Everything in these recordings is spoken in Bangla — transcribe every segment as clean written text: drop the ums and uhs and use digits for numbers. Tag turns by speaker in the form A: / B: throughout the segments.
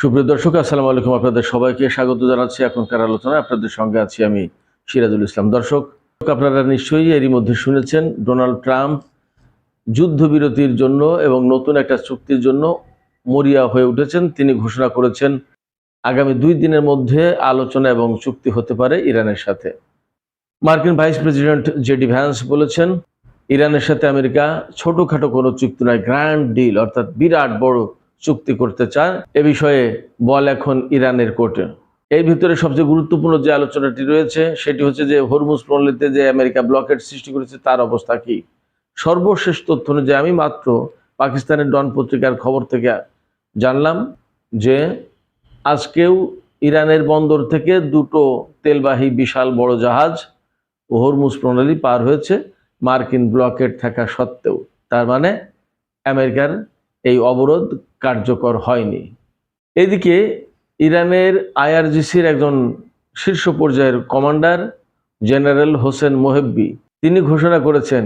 A: সুপ্রিয় দর্শক, আসসালামু আলাইকুম। আপনাদের সবাইকে স্বাগত জানাচ্ছি এখনকার আলোচনায়। আপনাদের সঙ্গে আছি আমি সিরাজুল ইসলাম। দর্শক, আপনারা নিশ্চয়ই এরই মধ্যে শুনেছেন ডোনাল্ড ট্রাম্প যুদ্ধবিরতির জন্য এবং নতুন একটা চুক্তির জন্য মরিয়া হয়ে উঠেছেন। তিনি ঘোষণা করেছেন আগামী 2 দিনের মধ্যে আলোচনা এবং চুক্তি হতে পারে ইরানের সাথে। মার্কিন ভাইস প্রেসিডেন্ট জেডি ভ্যান্স বলেছেন, ইরানের সাথে আমেরিকা ছোটখাটো কোনো চুক্তি নয়, গ্র্যান্ড ডিল অর্থাৎ বিরাট বড় চুক্তি করতে চান। এ বিষয়ে বল এখন ইরানের কোর্টে। এই ভিতরে সবচেয়ে গুরুত্বপূর্ণ যে আলোচনাটি রয়েছে সেটি হচ্ছে যে হরমুজ প্রণালীতে যে আমেরিকা ব্লকেট সৃষ্টি করেছে তার অবস্থা কি। সর্বশেষ তথ্য অনুযায়ী আমি মাত্র পাকিস্তানের ডন পত্রিকার খবর থেকে জানলাম যে আজকেও ইরানের বন্দর থেকে 2টো তেলবাহী বিশাল বড় জাহাজ হরমুজ প্রণালী পার হয়েছে মার্কিন ব্লকেট থাকা সত্ত্বেও। তার মানে আমেরিকার এই অবরোধ কার্যকর হয়নি। এদিকে ইরানের আইআরজিসির একজন শীর্ষ পর্যায়ের কমান্ডার জেনারেল হোসেন মোহেব্বি তিনি ঘোষণা করেছেন,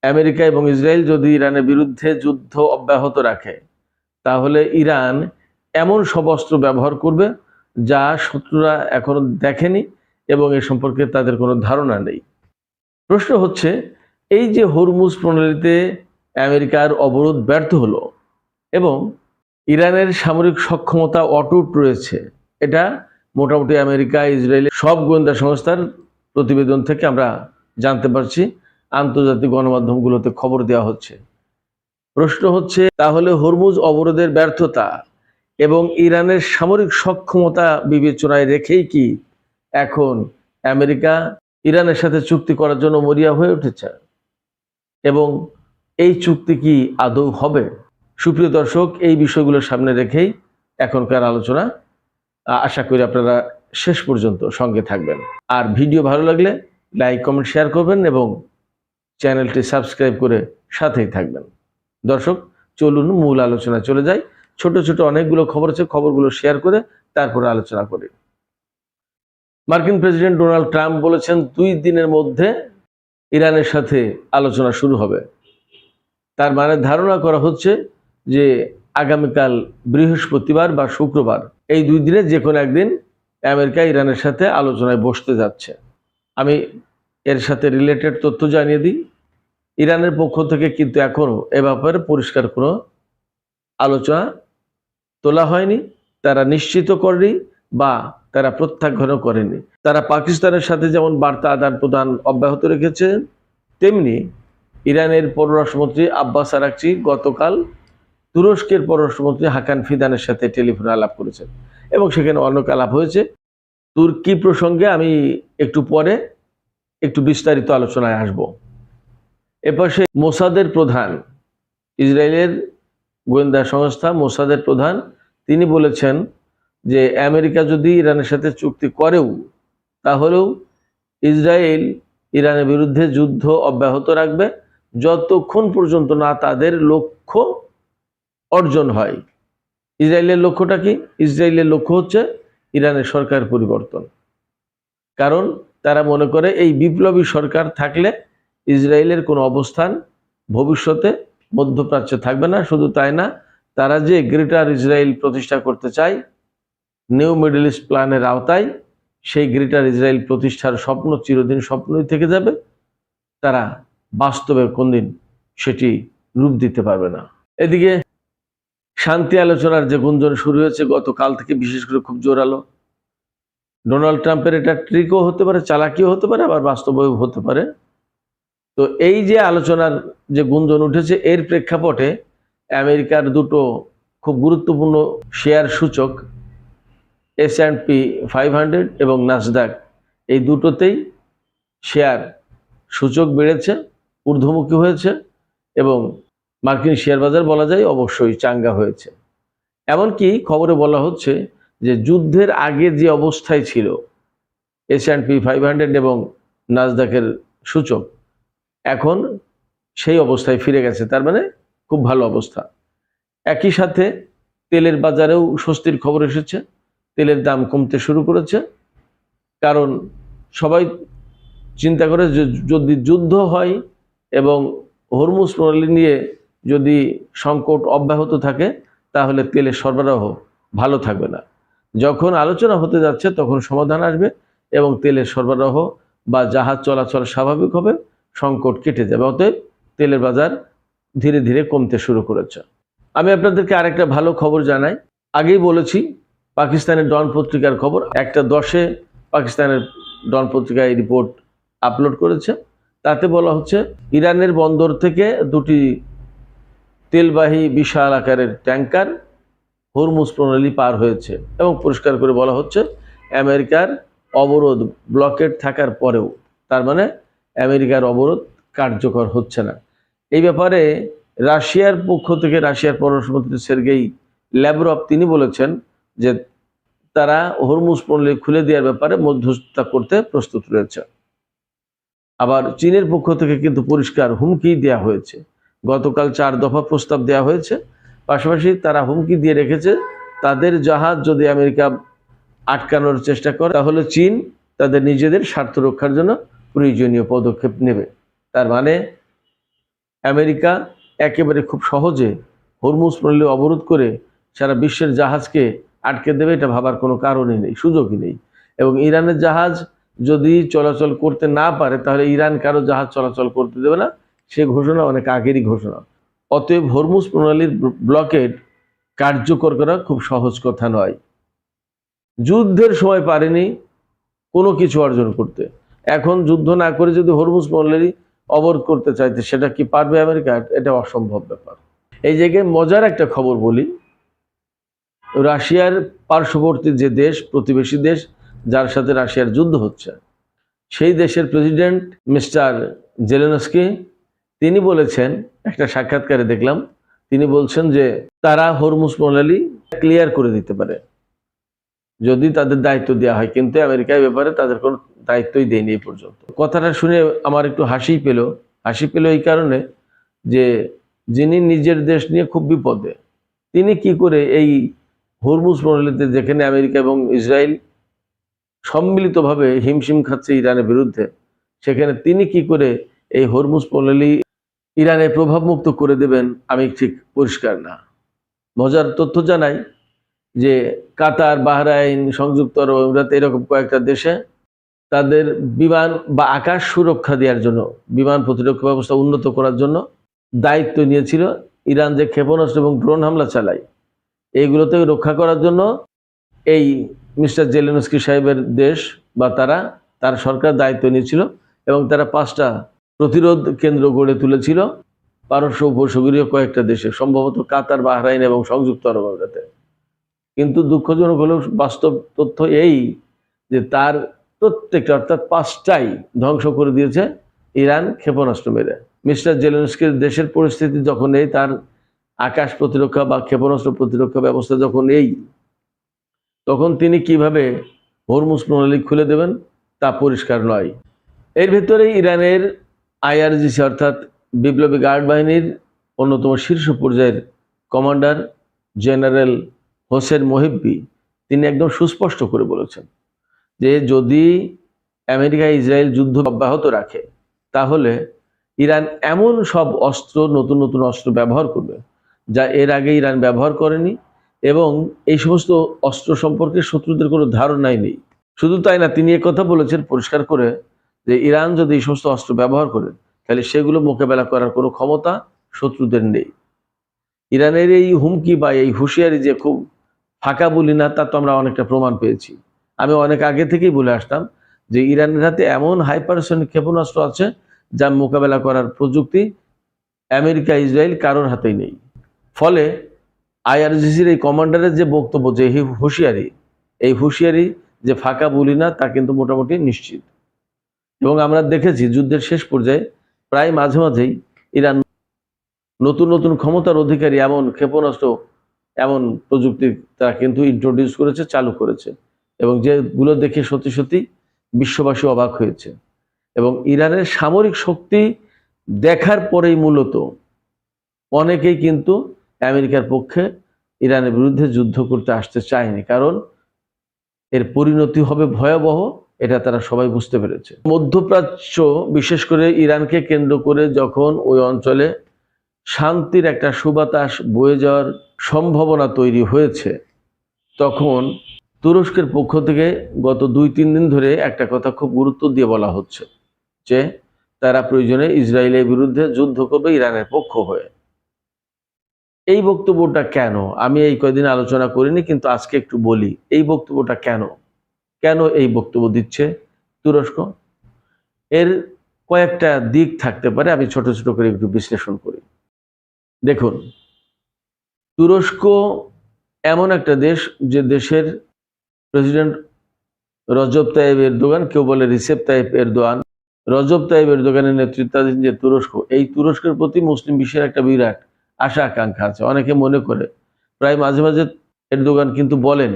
A: আমেরিকা এবং ইসরায়েল যদি ইরানের বিরুদ্ধে যুদ্ধ অব্যাহত রাখে তাহলে ইরান এমন সব অস্ত্র ব্যবহার করবে যা শত্রুরা এখনো দেখেনি এবং এ সম্পর্কে তাদের কোনো ধারণা নেই। প্রশ্ন হচ্ছে, এই যে হরমুজ প্রণালীতে আমেরিকার অবরোধ ব্যর্থ হলো এবং ইরানের সামরিক সক্ষমতা অটুট রয়েছে, এটা মোটামুটি আমেরিকা, ইসরায়েলের সব গোয়েন্দা সংস্থার প্রতিবেদন থেকে আমরা জানতে পারছি, আন্তর্জাতিক গণমাধ্যমগুলোতে খবর দেওয়া হচ্ছে। প্রশ্ন হচ্ছে, তাহলে হরমুজ অবরোধের ব্যর্থতা এবং ইরানের সামরিক সক্ষমতা বিবেচনায় রেখেই কি এখন আমেরিকা ইরানের সাথে চুক্তি করার জন্য মরিয়া হয়ে উঠেছে এবং এই চুক্তি কি আদৌ হবে? সুপ্রিয় দর্শক, এই বিষয়গুলোর সামনে রেখেই এখনকার আলোচনা। আশা করি আপনারা শেষ পর্যন্ত সঙ্গে থাকবেন। আর ভিডিও ভালো লাগলে লাইক, কমেন্ট, শেয়ার করবেন এবং চ্যানেলটি সাবস্ক্রাইব করে সাথেই থাকবেন। দর্শক, চলুন মূল আলোচনা চলে যাই। ছোট ছোট অনেকগুলো খবর আছে, খবরগুলো শেয়ার করে তারপরে আলোচনা করি। মার্কিন প্রেসিডেন্ট ডোনাল্ড ট্রাম্প বলেছেন 2 দিনের মধ্যে ইরানের সাথে আলোচনা শুরু হবে। তার মানে ধারণা করা হচ্ছে যে আগামীকাল বৃহস্পতিবার বা শুক্রবার, এই 2 দিনে যে কোনো একদিন আমেরিকা ইরানের সাথে আলোচনায় বসতে যাচ্ছে। আমি এর সাথে রিলেটেড তথ্য জানিয়ে দিই। ইরানের পক্ষ থেকে কিন্তু এখনও এ ব্যাপারে পরিষ্কার কোনো আলোচনা তোলা হয়নি, তারা নিশ্চিত করেনি বা তারা প্রত্যাখ্যানও করেনি। তারা পাকিস্তানের সাথে যেমন বার্তা আদান প্রদান অব্যাহত রেখেছে, তেমনি ইরানের পররাষ্ট্রমন্ত্রী আব্বাস আরাকচি গতকাল তুরস্কের পররাষ্ট্রমন্ত্রী হাকান ফিদানের সাথে টেলিফোনে আলাপ করেছেন এবং সেখানে অনেক আলাপ হয়েছে। তুর্কি প্রসঙ্গে আমি একটু পরে একটু বিস্তারিত আলোচনায় আসব। এপাশে মোসাদের প্রধান, ইসরায়েলের গোয়েন্দা সংস্থা মোসাদের প্রধান, তিনি বলেছেন যে আমেরিকা যদি ইরানের সাথে চুক্তি করেও তাহলেও ইসরায়েল ইরানের বিরুদ্ধে যুদ্ধ অব্যাহত রাখবে যতক্ষণ পর্যন্ত না তাদের লক্ষ্য অর্জন হয়। ইসরায়েলের লক্ষ্যটা কি? ইসরায়েলের লক্ষ্য হচ্ছে ইরানের সরকার পরিবর্তন। কারণ তারা মনে করে এই বিপ্লবী সরকার থাকলে ইসরায়েলের কোনো অবস্থান ভবিষ্যতে মধ্যপ্রাচ্যে থাকবে না। শুধু তাই না, তারা যে গ্রেটার ইসরায়েল প্রতিষ্ঠা করতে চায় নিউ মিডল ইস্ট প্ল্যানের আওতায়, সেই গ্রেটার ইসরায়েল প্রতিষ্ঠার স্বপ্ন চিরদিন স্বপ্নই থেকে যাবে। তারা বাস্তবে কোনদিন সেটি রূপ দিতে পারবে না। এদিকে শান্তি আলোচনার যে গুঞ্জন শুরু হয়েছে গতকাল থেকে, বিশেষ করে খুব জোরালো। ডোনাল্ড ট্রাম্পের এটা ট্রিকও হতে পারে, চালাকিও হতে পারে, আবার বাস্তবেও হতে পারে। তো এই যে আলোচনার যে গুঞ্জন উঠেছে, এর প্রেক্ষাপটে আমেরিকার 2টো খুব গুরুত্বপূর্ণ শেয়ার সূচক S&P 500 এবং নাসডাক, এই দুটোতেই শেয়ার সূচক বেড়েছে, ঊর্ধ্বমুখী হয়েছে এবং মার্কিন শেয়ার বাজার বলা যায় অবশ্যই চাঙ্গা হয়েছে। এমনকি খবরে বলা হচ্ছে যে যুদ্ধের আগে যে অবস্থায় ছিল S&P 500 এবং নাসডাকের সূচক, এখন সেই অবস্থায় ফিরে গেছে। তার মানে খুব ভালো অবস্থা। একই সাথে তেলের বাজারেও স্বস্তির খবর এসেছে, তেলের দাম কমতে শুরু করেছে। কারণ সবাই চিন্তা করে যে যদি যুদ্ধ হয় এবং হরমুজ প্রণালী নিয়ে যদি সংকট অব্যাহত থাকে তাহলে তেলের সরবরাহ ভালো থাকবে না। যখন আলোচনা হতে যাচ্ছে তখন সমাধান আসবে এবং তেলের সরবরাহ বা জাহাজ চলাচল স্বাভাবিক হবে, সংকট কেটে যাবে। অতএব তেলের বাজার ধীরে ধীরে কমতে শুরু করেছে। আমি আপনাদেরকে আরেকটা ভালো খবর জানাই। আগেই বলেছি, পাকিস্তানের ডন পত্রিকার খবর, 1:10 পাকিস্তানের ডন পত্রিকা এই রিপোর্ট আপলোড করেছে। তাতে বলা হচ্ছে ইরানের বন্দর থেকে 2টি তেলবাহী বিশাল আকারের ট্যাঙ্কার হরমুজ প্রণালী পার হয়েছে এবং পরিষ্কার করে বলা হচ্ছে আমেরিকার অবরোধ ব্লকেড থাকার পরেও, তার মানে আমেরিকার অবরোধ কার্যকর হচ্ছে না। এই ব্যাপারে রাশিয়ার পক্ষ থেকে রাশিয়ার পররাষ্ট্রমন্ত্রী সের্গেই ল্যাভরভ তিনি বলেছেন যে তারা হরমুজ প্রণালী খুলে দেওয়ার ব্যাপারে মধ্যস্থতা করতে প্রস্তুত রয়েছে। আবার চীনের পক্ষ থেকে কিন্তু পরিষ্কার হুমকি দেওয়া হয়েছে। গতকাল 4 দফা প্রস্তাব দেওয়া হয়েছে। পাশাপাশি তারা হুমকি দিয়ে রেখেছে তাদের জাহাজ যদি আমেরিকা আটকানোর চেষ্টা করে তাহলে চীন তাদের নিজেদের স্বার্থ রক্ষার জন্য প্রয়োজনীয় পদক্ষেপ নেবে। তার মানে আমেরিকা একেবারে খুব সহজে হরমুজ প্রণালী অবরোধ করে সারা বিশ্বের জাহাজকে আটকে দেবে, এটা ভাবার কোনো কারণই নেই, সুযোগই নেই। এবং ইরানের জাহাজ যদি চলাচল করতে না পারে তাহলে ইরান কারো জাহাজ চলাচল করতে দেবে না, সে ঘোষণা অনেক আগেরই ঘোষণা। অতএব হরমুজ প্রণালীর ব্লকেড কার্যকর করা খুব সহজ কথা নয়। যুদ্ধের সময় পারেনি কোনো কিছু অর্জন করতে, এখন যুদ্ধ না করে যদি হরমুজ প্রণালী অবরোধ করতে চাইতে সেটা কি পারবে আমেরিকা? এটা অসম্ভব ব্যাপার। এই জায়গায় মজার একটা খবর বলি, রাশিয়ার পার্শ্ববর্তী যে দেশ, প্রতিবেশী দেশ যার সাথে রাশিয়ার যুদ্ধ হচ্ছে, সেই দেশের প্রেসিডেন্ট মিস্টার জেলেনস্কি তিনি বলেছেন, একটা সাক্ষাৎকারে দেখলাম, তিনি বলছেন যে তারা হরমুজ প্রণালী ক্লিয়ার করে দিতে পারে যদি তাদের দায়িত্ব দেওয়া হয়, কিন্তু আমেরিকা এই ব্যাপারে তাদের কোনো দায়িত্বই দেয়নি এই পর্যন্ত। কথাটা শুনে আমার একটু হাসি পেল এই কারণে যে যিনি নিজের দেশ নিয়ে খুব বিপদে, তিনি কি করে এই হরমুজ প্রণালীতে, যেখানে আমেরিকা এবং ইসরায়েল সম্মিলিতভাবে হিমশিম খাচ্ছে ইরানের বিরুদ্ধে, সেখানে তিনি কি করে এই হরমুজ প্রণালী ইরানের প্রভাবমুক্ত করে দেবেন আমি ঠিক পরিষ্কার না। মজার তথ্য জানাই যে কাতার, বাহরাইন, সংযুক্ত আরব আমিরাত এরকম কয়েকটা দেশে তাদের বিমান বা আকাশ সুরক্ষা দেওয়ার জন্য, বিমান প্রতিরক্ষা ব্যবস্থা উন্নত করার জন্য দায়িত্ব নিয়েছিল। ইরান যে ক্ষেপণাস্ত্র এবং ড্রোন হামলা চালায়, এইগুলোতে রক্ষা করার জন্য এই মিস্টার জেলেনস্কি সাহেবের দেশ বা তার সরকার দায়িত্ব নিয়েছিল এবং তারা 5টা প্রতিরোধ কেন্দ্র গড়ে তুলেছিল পারস্য উপসাগরীয় কয়েকটা দেশে, সম্ভবত কাতার, বাহরাইন এবং সংযুক্ত আরব আমিরাতে। কিন্তু দুঃখজনক হলেও বাস্তব তথ্য এই যে তার প্রত্যেকটা, অর্থাৎ 5টাই ধ্বংস করে দিয়েছে ইরান ক্ষেপণাস্ত্র মেরে। মিস্টার জেলেনস্কির দেশের পরিস্থিতি যখন এই, তার আকাশ প্রতিরক্ষা বা ক্ষেপণাস্ত্র প্রতিরক্ষা ব্যবস্থা যখন এই, তখন তিনি কিভাবে হরমুজ প্রণালী খুলে দেবেন তা পরিষ্কার নয়। এর ভেতরে ইরানের IRGC অর্থাৎ বিপ্লবী গার্ড বাহিনীর অন্যতম শীর্ষ পর্যায়ের কমান্ডার জেনারেল হোসেন মোহিব্বি তিনি একদম সুস্পষ্ট করে বলেছেন যে যদি আমেরিকা ইসরায়েল যুদ্ধ অব্যাহত রাখে তাহলে ইরান এমন সব অস্ত্র, নতুন নতুন অস্ত্র ব্যবহার করবে যা এর আগে ইরান ব্যবহার করেনি, এবং এই সমস্ত অস্ত্র সম্পর্কে শত্রুদের কোনো ধারণাই নেই। শুধু তাই না, তিনি কথা বলেছেন পরিষ্কার করে যে ইরান যদি এই সমস্ত অস্ত্র ব্যবহার করে তাহলে সেগুলো মোকাবেলা করার কোনো ক্ষমতা শত্রুদের নেই। ইরানের এই হুমকি বা এই হুঁশিয়ারি যে খুব ফাঁকা বলি না, তা তো আমরা অনেকটা প্রমাণ পেয়েছি। আমি অনেক আগে থেকেই বলে আসতাম যে ইরানের হাতে এমন হাইপারসনিক ক্ষেপণাস্ত্র আছে যা মোকাবেলা করার প্রযুক্তি আমেরিকা, ইসরায়েল কারোর হাতেই নেই। ফলে IRGCর এই কমান্ডারের যে বক্তব্য, যে এই হুঁশিয়ারি যে ফাঁকা বলি না, তা কিন্তু মোটামুটি নিশ্চিত। এবং আমরা দেখেছি যুদ্ধের শেষ পর্যায়ে প্রায় মাঝে মাঝেই ইরান নতুন নতুন ক্ষমতার অধিকারী এমন ক্ষেপণাস্ত্র, এমন প্রযুক্তি তারা কিন্তু ইন্ট্রোডিউস করেছে, চালু করেছে, এবং যেগুলো দেখে সত্যি সত্যি বিশ্ববাসী অবাক হয়েছে। এবং ইরানের সামরিক শক্তি দেখার পরেই মূলত অনেকেই কিন্তু আমেরিকার পক্ষে ইরানের বিরুদ্ধে যুদ্ধ করতে আসতে চায়নি, কারণ এর পরিণতি হবে ভয়াবহ, এটা তারা সবাই বুঝতে পেরেছে। মধ্যপ্রাচ্য, বিশেষ করে ইরানকে কেন্দ্র করে যখন ওই অঞ্চলে শান্তির একটা সুবাতাস বয়ে যাওয়ার সম্ভাবনা তৈরি হয়েছে, তখন তুরস্কের পক্ষ থেকে গত 2-3 দিন ধরে একটা কথা খুব গুরুত্ব দিয়ে বলা হচ্ছে যে তারা প্রয়োজনে ইসরায়েলের বিরুদ্ধে যুদ্ধ করবে ইরানের পক্ষ হয়ে। এই বক্তব্যটা কেন আমি এই কয়দিন আলোচনা করিনি, কিন্তু আজকে একটু বলি এই বক্তব্যটা কেন কেন এই বক্তব্য দিচ্ছে তুরস্ক। এর কয়েকটা দিক থাকতে পারে, আমি ছোট ছোট করে একটু বিশ্লেষণ করি। দেখুন, তুরস্ক এমন একটা দেশ যে দেশের প্রেসিডেন্ট রজব তাইয়িপ এরদোগান, কেউ বলে রিসেপ তাইয়িপ এরদোয়ান, রজব তাইয়িপ এরদোগানের নেতৃত্বাধীন যে তুরস্ক, এই তুরস্কের প্রতি মুসলিম বিশ্বের একটা বিরাট আশা আকাঙ্ক্ষা আছে। অনেকে মনে করে, প্রায় মাঝে মাঝে এরদোগান কিন্তু বলেন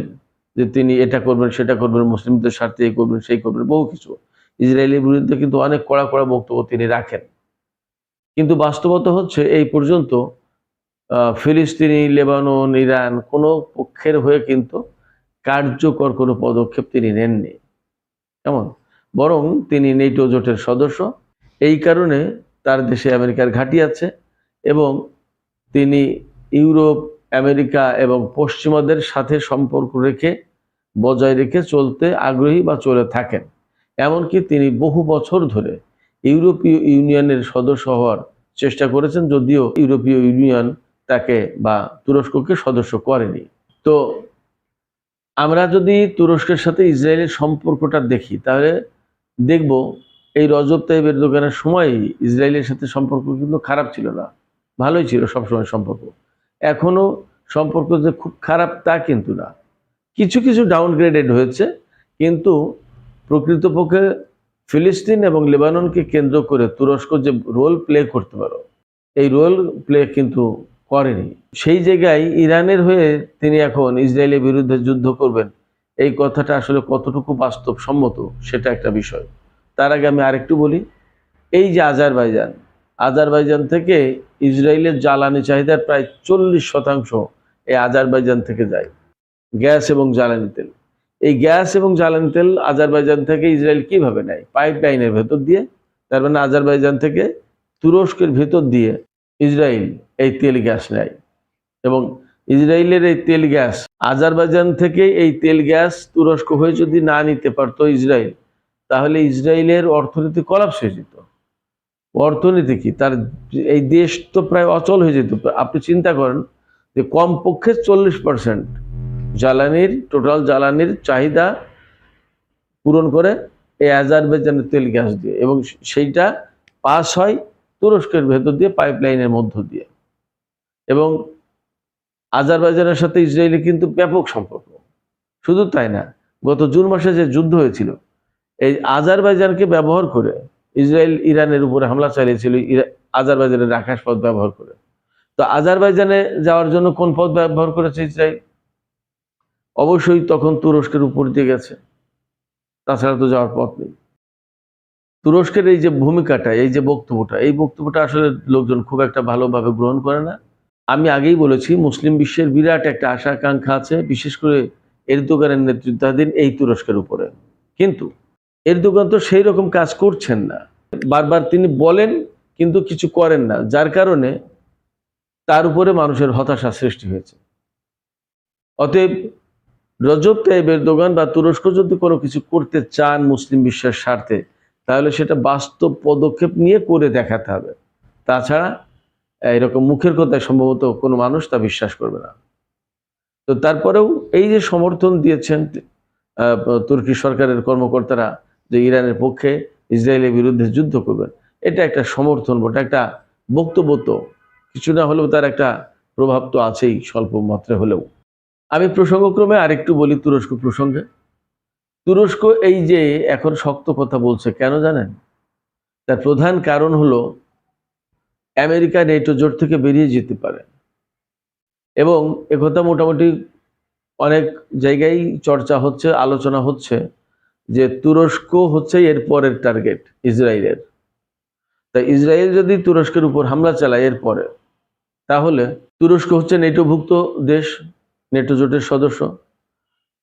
A: যে তিনি এটা করবেন সেটা করবেন, মুসলিমদের স্বার্থে এই করবেন সেই করবেন, বহু কিছু ইসরায়েলের বিরুদ্ধে কিন্তু অনেক কড়া কড়া বক্তব্য তিনি রাখেন। কিন্তু বাস্তবতা হচ্ছে এই পর্যন্ত ফিলিস্তিনি, লেবানন, ইরান কোনো পক্ষের হয়ে কিন্তু কার্যকর কোনো পদক্ষেপ তিনি নেননি। কেমন, বরং তিনি নেটো জোটের সদস্য, এই কারণে তার দেশে আমেরিকার ঘাঁটি আছে এবং তিনি ইউরোপ, আমেরিকা এবং পশ্চিমাদের সাথে সম্পর্ক রেখে বজায় রেখে চলতে আগ্রহী বা চলে থাকেন। এমনকি তিনি বহু বছর ধরে ইউরোপীয় ইউনিয়নের সদস্য হওয়ার চেষ্টা করেছেন, যদিও ইউরোপীয় ইউনিয়ন তাকে বা তুরস্ককে সদস্য করেনি। তো আমরা যদি তুরস্কের সাথে ইসরায়েলের সম্পর্কটা দেখি, তাহলে দেখব এই রজব তাইয়িপ এরদোগানের সময় ইসরায়েলের সাথে সম্পর্ক কিন্তু খারাপ ছিল না, ভালোই ছিল সবসময় সম্পর্ক। এখনো সম্পর্ক যে খুব খারাপ তা কিন্তু না, কিছু কিছু ডাউনগ্রেডেড হয়েছে, কিন্তু প্রকৃতপক্ষে ফিলিস্তিন এবং লেবাননকে কেন্দ্র করে তুরস্ক যে রোল প্লে করতে পারো, এই রোল প্লে কিন্তু করেনি। সেই জায়গায় ইরানের হয়ে তিনি এখন ইসরায়েলের বিরুদ্ধে যুদ্ধ করবেন, এই কথাটা আসলে কতটুকু বাস্তবসম্মত সেটা একটা বিষয়। তার আগে আমি আরেকটু বলি, এই যে আজারবাইজান থেকে ইসরায়েলের জ্বালানি চাহিদার প্রায় 40% এই আজারবাইজান থেকে যায়, গ্যাস এবং জ্বালানি তেল। এই গ্যাস এবং জ্বালানি তেল আজারবাইজান থেকে ইসরায়েল কিভাবে নেয়? পাইপলাইনের ভেতর দিয়ে। তার মানে আজারবাইজান থেকে তুরস্কের ভেতর দিয়ে ইসরায়েল এই তেল গ্যাস নেয় এবং ইসরায়েলের এই তেল গ্যাস, আজারবাইজান থেকে এই তেল গ্যাস তুরস্ক হয়ে যদি না নিতে পারতো ইসরায়েল, তাহলে ইসরায়েলের অর্থনীতি কলাপস হয়ে যেত। অর্থনীতি কি, তার এই দেশ তো প্রায় অচল হয়ে যেত। আপনি চিন্তা করেন যে কমপক্ষে 40% জ্বালানির, টোটাল জ্বালানির চাহিদা পূরণ করে এই আজারবাইজানের তেল গ্যাস দিয়ে, এবং সেইটা পাস হয় তুরস্কের ভেতর দিয়ে পাইপলাইনের মধ্য দিয়ে। এবং আজারবাইজানের সাথে ইসরায়েলের কিন্তু ব্যাপক সম্পর্ক। শুধু তাই না, গত জুন মাসে যে যুদ্ধ হয়েছিল, এই আজারবাইজানকে ব্যবহার করে ইসরায়েল ইরানের উপরে হামলা চালিয়েছিল, আজারবাইজানের আকাশ পথ ব্যবহার করে। তো আজারবাইজানে যাওয়ার জন্য কোন পথ ব্যবহার করেছে ইসরায়েল? অবশ্যই তখন তুরস্কের উপর দিয়ে গেছে, তাছাড়া তো যাওয়ার পথ নেই। তুরস্কের এই যে ভূমিকাটা, এই যে বক্তব্যটা, এই বক্তব্যটা আসলে লোকজন খুব একটা ভালোভাবে গ্রহণ করে না। আমি আগেই বলেছি, মুসলিম বিশ্বের বিরাট একটা আশা আকাঙ্ক্ষা আছে, বিশেষ করে এরদোগানের নেতৃত্বাধীন এই তুরস্কের উপরে। কিন্তু এরদোগান তো সেই রকম কাজ করছেন না, বারবার তিনি বলেন কিন্তু কিছু করেন না, যার কারণে তার উপরে মানুষের হতাশা সৃষ্টি হয়েছে। অতএব রজব তাইয়িপ এরদোগান বা তুরস্ক যদি কোনো কিছু করতে চান মুসলিম বিশ্বের স্বার্থে, তাহলে সেটা বাস্তব পদক্ষেপ নিয়ে করে দেখাতে হবে। তাছাড়া এরকম মুখের কথায় সম্ভবত কোনো মানুষ তা বিশ্বাস করবে না। তো তারপরেও এই যে সমর্থন দিয়েছেন তুর্কি সরকারের কর্মকর্তারা যে ইরানের পক্ষে, ইসরায়েলের বিরুদ্ধে যুদ্ধ করবেন, এটা একটা সমর্থন বটে, একটা বক্তব্য, তো কিছু না হলেও তার একটা প্রভাব তো আছেই, স্বল্প মাত্রা হলেও। আমি প্রসঙ্গক্রমে আরেকটু বলি তুরস্ক প্রসঙ্গে। তুরস্ক এই যে এখন শক্ত কথা বলছে, কেন জানেন? তার প্রধান কারণ হলো আমেরিকা নেটো জোট থেকে বেরিয়ে যেতে পারে, এবং একথা মোটামুটি অনেক জায়গায় চর্চা হচ্ছে, আলোচনা হচ্ছে যে তুরস্ক হচ্ছে এর পরের টার্গেট ইসরায়েলের। তাই ইসরায়েল যদি তুরস্কের উপর হামলা চালায় এরপরে, তাহলে তুরস্ক হচ্ছে নেটোভুক্ত দেশ, নেটো জোটের সদস্য।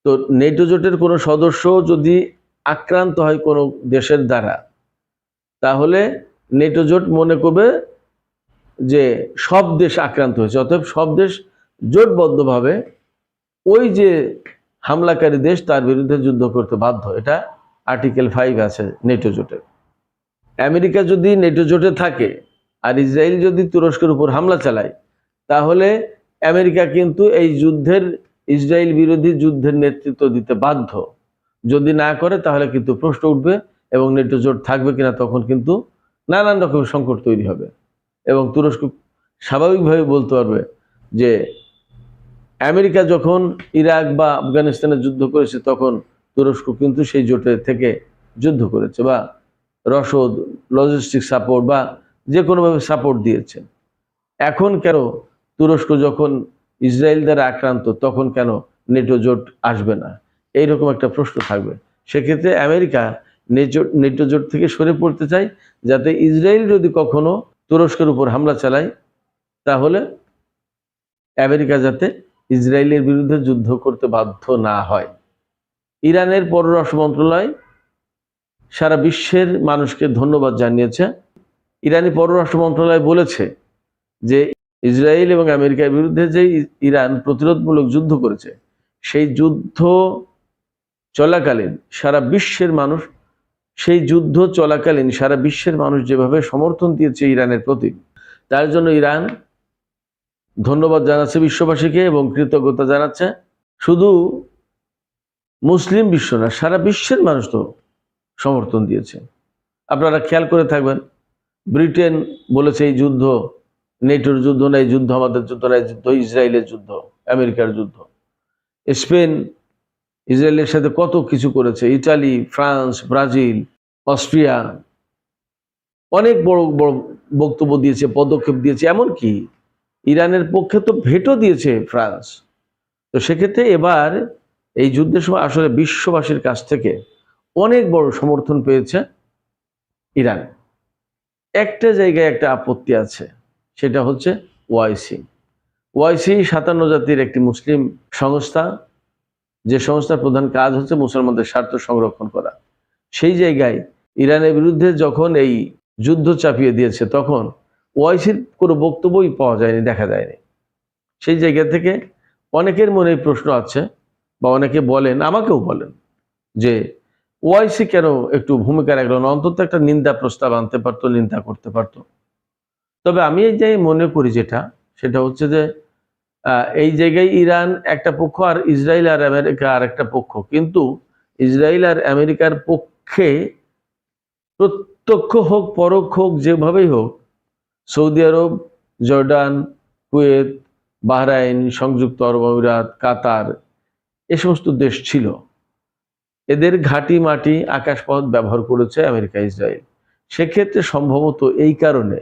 A: তো নেটো জোটের কোনো সদস্য যদি আক্রান্ত হয় কোনো দেশের দ্বারা, তাহলে নেটো জোট মনে করবে যে সব দেশ আক্রান্ত হয়েছে, অতএব সব দেশ জোটবদ্ধভাবে ওই যে হামলাকারী দেশ তার বিরুদ্ধে যুদ্ধ করতে বাধ্য। এটা আর্টিকেল 5 আছে নেটো জোটের। আমেরিকা যদি নেটো জোটে থাকে আর ইসরায়েল যদি তুরস্কের উপর হামলা চালায়, তাহলে আমেরিকা কিন্তু এই যুদ্ধের, ইসরায়েল বিরোধী যুদ্ধের নেতৃত্ব দিতে বাধ্য। যদি না করে তাহলে কিন্তু প্রশ্ন উঠবে এবং নেটো জোট থাকবে কিনা, তখন কিন্তু নানান রকমের সংকট তৈরি হবে এবং তুরস্ক স্বাভাবিকভাবে বলতে পারবে যে আমেরিকা যখন ইরাক বা আফগানিস্তানে যুদ্ধ করেছে তখন তুরস্ক কিন্তু সেই জোটে থেকে যুদ্ধ করেছে বা রসদ, লজিস্টিক সাপোর্ট বা যে কোনোভাবে সাপোর্ট দিয়েছে। এখন কেন তুরস্ক যখন ইসরায়েল দ্বারা আক্রান্ত তখন কেন নেটো জোট আসবে না, এইরকম একটা প্রশ্ন থাকবে। সেক্ষেত্রে আমেরিকা নেটো জোট থেকে সরে পড়তে চায়, যাতে ইসরায়েল যদি কখনো তুরস্কের উপর হামলা চালায় তাহলে আমেরিকা যাতে ইসরায়েলের বিরুদ্ধে যুদ্ধ করতে বাধ্য না হয়। ইরানের পররাষ্ট্র মন্ত্রণালয় সারা বিশ্বের মানুষকে ধন্যবাদ জানিয়েছে। ইরানি পররাষ্ট্র মন্ত্রণালয় বলেছে যে ইসরায়েল এবং আমেরিকার বিরুদ্ধে যে ইরান প্রতিরোধমূলক যুদ্ধ করেছে, সেই যুদ্ধ চলাকালীন সারা বিশ্বের মানুষ, সেই যুদ্ধ চলাকালীন সারা বিশ্বের মানুষ যেভাবে সমর্থন দিয়েছে ইরানের প্রতি, তার জন্য ইরান ধন্যবাদ জানাচ্ছে বিশ্ববাসীকে এবং কৃতজ্ঞতা জানাচ্ছে। শুধু মুসলিম বিশ্ব না, সারা বিশ্বের মানুষ তো সমর্থন দিয়েছে। আপনারা খেয়াল করে থাকবেন, ব্রিটেন বলেছে এই যুদ্ধ নেটোর যুদ্ধ না, এই যুদ্ধ আমাদের যুদ্ধ না, এই যুদ্ধ ইসরায়েলের যুদ্ধ, আমেরিকার যুদ্ধ। স্পেন ইসরায়েলের সাথে কত কিছু করেছে, ইটালি, ফ্রান্স, ব্রাজিল, অস্ট্রিয়া অনেক বড় বড় বক্তব্য দিয়েছে, পদক্ষেপ দিয়েছে, এমনকি ইরানের পক্ষে তো ভেটো দিয়েছে ফ্রান্স। তো সেক্ষেত্রে এবার এই যুদ্ধের সময় আসলে বিশ্ববাসীর কাছ থেকে অনেক বড় সমর্থন পেয়েছে ইরান। একটা জায়গায় একটা আপত্তি আছে, সেটা হচ্ছে ওআইসি। ওআইসি 57 জাতির একটি মুসলিম সংস্থা, যে সংস্থার প্রধান কাজ হচ্ছে মুসলমানদের স্বার্থ সংরক্ষণ করা। সেই জায়গায় ইরানের বিরুদ্ধে যখন এই যুদ্ধ চাপিয়ে দিয়েছে তখন ওআইসির কোনো বক্তব্যই পাওয়া যায়নি, দেখা যায়নি। সেই জায়গা থেকে অনেকের মনে প্রশ্ন আছে বা অনেকে বলেন, আমাকেও বলেন, যে ওআইসি কেন একটু ভূমিকা রাখলো না, অন্তত একটা নিন্দা প্রস্তাব আনতে পারতো, নিন্দা করতে পারতো। তবে আমি এই যে মনে করি সেটা হচ্ছে যে এই জায়গায় ইরান একটা পক্ষ আর ইসরায়েল আর আমেরিকা আর একটা পক্ষ, কিন্তু ইসরায়েল আর আমেরিকার পক্ষে প্রত্যক্ষ হোক পরোক্ষ হোক যেভাবেই হোক সৌদি আরব, জর্ডান, কুয়েত, বাহরাইন, সংযুক্ত আরব আমিরাত, কাতার, এ সমস্ত দেশ ছিল। এদের ঘাঁটি মাটি আকাশপথ ব্যবহার করেছে আমেরিকা, ইসরায়েল। সেক্ষেত্রে সম্ভবত এই কারণে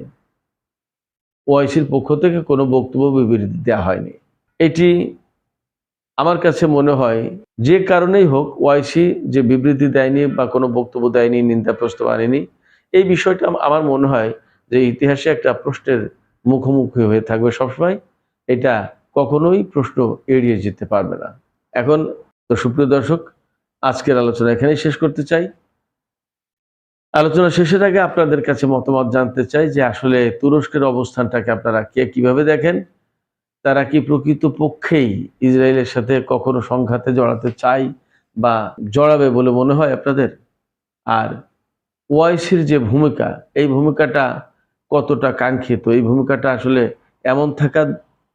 A: ওআইসির পক্ষ থেকে কোনো বক্তব্য বিবৃতি দেওয়া হয়নি। এটি আমার কাছে মনে হয় যে কারণেই হোক ওআইসি যে বিবৃতি দেয়নি বা কোনো বক্তব্য দেয়নি, নিন্দা প্রস্তাব আনেনি, এই বিষয়টা আমার মনে হয় যে ইতিহাসে একটা প্রশ্নের মুখোমুখি হয়ে থাকবে সবসময়। এটা কখনোই প্রশ্ন এড়িয়ে যেতে পারবে না। এখন তো সুপ্রিয় দর্শক, আজকের আলোচনা এখানেই শেষ করতে চাই। আলোচনা শেষের আগে আপনাদের কাছে মতামত জানতে চাই যে আসলে তুরস্কের অবস্থানটাকে আপনারা কিভাবে দেখেন? তারা কি প্রকৃত পক্ষেই ইসরায়েলের সাথে কখনো সংঘাতে জড়াতে চায় বা জড়াবে বলে মনে হয় আপনাদের? আর ওআইসির যে ভূমিকা, এই ভূমিকাটা কতটা কাঙ্ক্ষিত? এই ভূমিকাটা আসলে এমন থাকা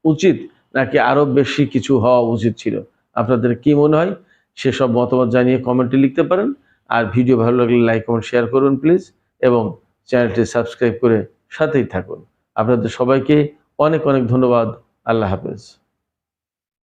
A: উচিত নাকি আরো বেশি কিছু হওয়া উচিত ছিল? আপনাদের কি মনে হয়? সেসব মতামত জানিয়ে কমেন্টে লিখতে পারেন। আর ভিডিও ভালো লাগলে লাইক, কমেন্ট, শেয়ার করুন প্লিজ, এবং চ্যানেলটি সাবস্ক্রাইব করে সাথেই থাকুন। আপনাদের সবাইকে অনেক অনেক ধন্যবাদ। আল্লাহ হাফেজ।